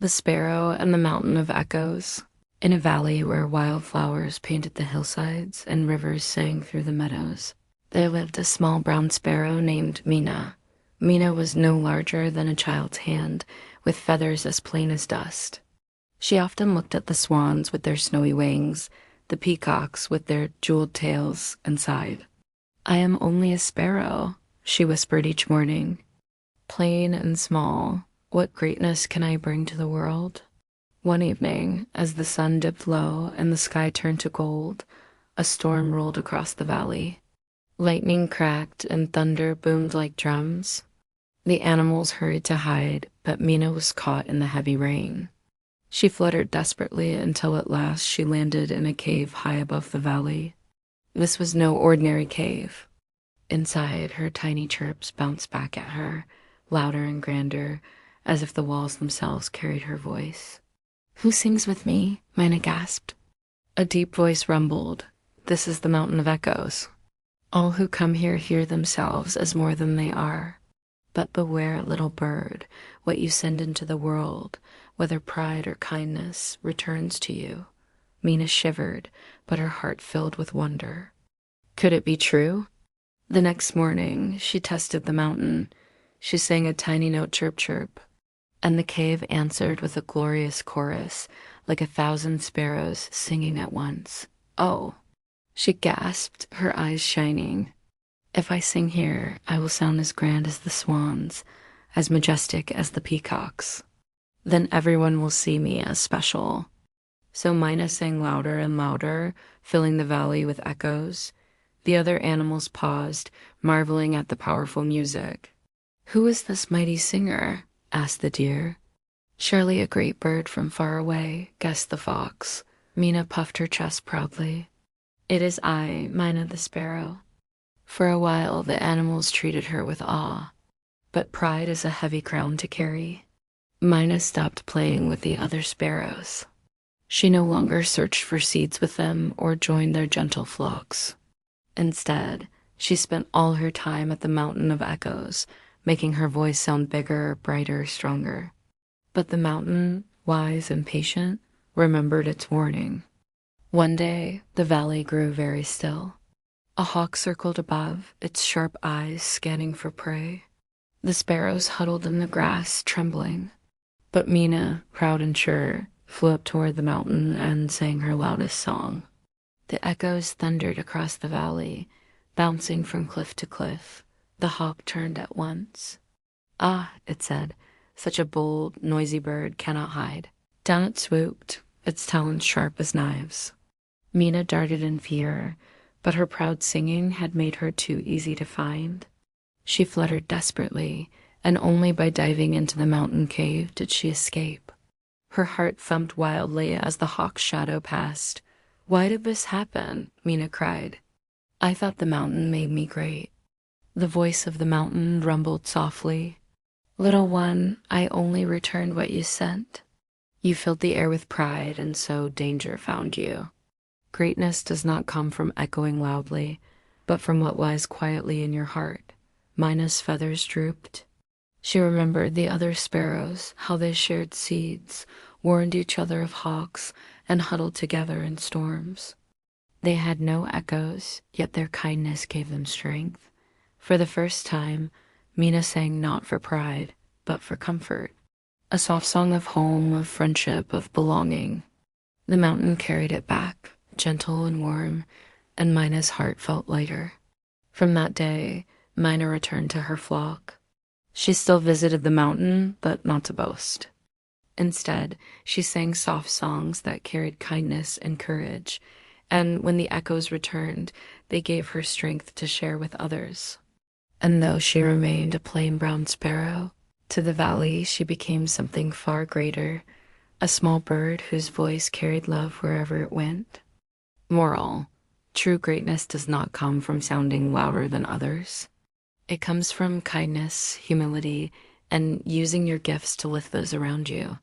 The Sparrow and the Mountain of Echoes. In a valley where wildflowers painted the hillsides and rivers sang through the meadows, there lived a small brown sparrow named Mina. Mina was no larger than a child's hand, with feathers as plain as dust. She often looked at the swans with their snowy wings, the peacocks with their jeweled tails, and sighed. "I am only a sparrow," she whispered each morning. "Plain and small, what greatness can I bring to the world?" One evening, as the sun dipped low and the sky turned to gold, a storm rolled across the valley. Lightning cracked and thunder boomed like drums. The animals hurried to hide, but Mina was caught in the heavy rain. She fluttered desperately until at last she landed in a cave high above the valley. This was no ordinary cave. Inside, her tiny chirps bounced back at her, louder and grander, as if the walls themselves carried her voice. "Who sings with me?" Mina gasped. A deep voice rumbled. "This is the Mountain of Echoes. All who come here hear themselves as more than they are. But beware, little bird, what you send into the world, whether pride or kindness, returns to you." Mina shivered, but her heart filled with wonder. Could it be true? The next morning, she tested the mountain. She sang a tiny note chirp-chirp, and the cave answered with a glorious chorus, like 1,000 sparrows singing at once. "Oh!" she gasped, her eyes shining. "If I sing here, I will sound as grand as the swans, as majestic as the peacocks. Then everyone will see me as special." So Mina sang louder and louder, filling the valley with echoes. The other animals paused, marveling at the powerful music. "Who is this mighty singer?" asked the deer. "Surely a great bird from far away," guessed the fox. Mina puffed her chest proudly. "It is I, Mina the sparrow." For a while the animals treated her with awe, but pride is a heavy crown to carry. Mina stopped playing with the other sparrows. She no longer searched for seeds with them or joined their gentle flocks. Instead, she spent all her time at the Mountain of Echoes, making her voice sound bigger, brighter, stronger. But the mountain, wise and patient, remembered its warning. One day, the valley grew very still. A hawk circled above, its sharp eyes scanning for prey. The sparrows huddled in the grass, trembling. But Mina, proud and sure, flew up toward the mountain and sang her loudest song. The echoes thundered across the valley, bouncing from cliff to cliff. The hawk turned at once. "Ah," it said, "such a bold, noisy bird cannot hide." Down it swooped, its talons sharp as knives. Mina darted in fear, but her proud singing had made her too easy to find. She fluttered desperately, and only by diving into the mountain cave did she escape. Her heart thumped wildly as the hawk's shadow passed. "Why did this happen?" Mina cried. "I thought the mountain made me great." The voice of the mountain rumbled softly. "Little one, I only returned what you sent. You filled the air with pride, and so danger found you. Greatness does not come from echoing loudly, but from what lies quietly in your heart." Mina's feathers drooped. She remembered the other sparrows, how they shared seeds, warned each other of hawks, and huddled together in storms. They had no echoes, yet their kindness gave them strength. For the first time, Mina sang not for pride, but for comfort. A soft song of home, of friendship, of belonging. The mountain carried it back, gentle and warm, and Mina's heart felt lighter. From that day, Mina returned to her flock. She still visited the mountain, but not to boast. Instead, she sang soft songs that carried kindness and courage, and when the echoes returned, they gave her strength to share with others. And though she remained a plain brown sparrow, to the valley she became something far greater, a small bird whose voice carried love wherever it went. Moral: true greatness does not come from sounding louder than others. It comes from kindness, humility, and using your gifts to lift those around you.